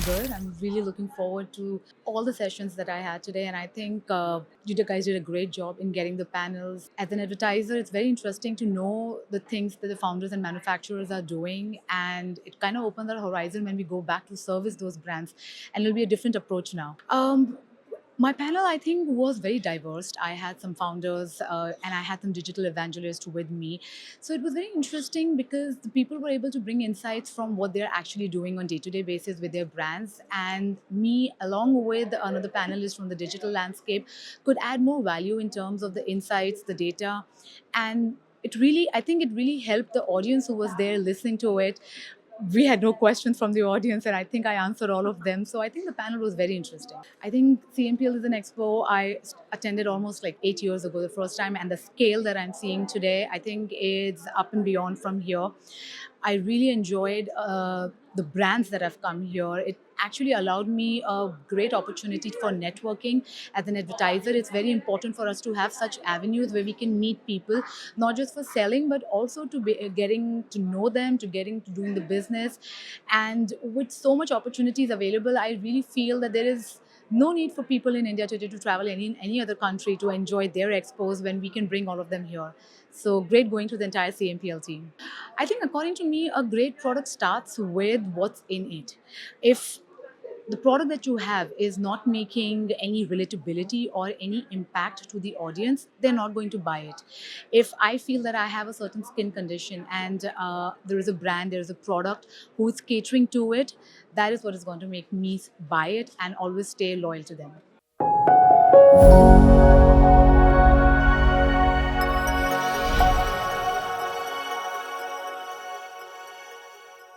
doing good. I'm really looking forward to all the sessions that I had today. And I think you guys did a great job in getting the panels. As an advertiser, it's very interesting to know the things that the founders and manufacturers are doing. And it kind of opens our horizon when we go back to service those brands. And it'll be a different approach now. My panel, I think, was very diverse. I had some founders and I had some digital evangelists with me. So it was very interesting because the people were able to bring insights from what they're actually doing on day-to-day basis with their brands. And me, along with another panelist from the digital landscape, could add more value in terms of the insights, the data. And I think it really helped the audience who was there listening to it. We had no questions from the audience, and I think I answered all of them. So I think the panel was very interesting. I think CMPL is an expo I attended almost like 8 years ago, the first time, and the scale that I'm seeing today, I think it's up and beyond from here. I really enjoyed the brands that have come here. It actually allowed me a great opportunity for networking. As an advertiser, it's very important for us to have such avenues where we can meet people, not just for selling, but also to be getting to know them, to getting to doing the business. And with so much opportunities available, I really feel that there is no need for people in India today to travel any other country to enjoy their expos when we can bring all of them here. So great going to the entire CMPL team. I think, according to me, a great product starts with what's in it. If the product that you have is not making any relatability or any impact to the audience, they're not going to buy it. If I feel that I have a certain skin condition and there is a brand, there is a product who is catering to it, that is what is going to make me buy it and always stay loyal to them.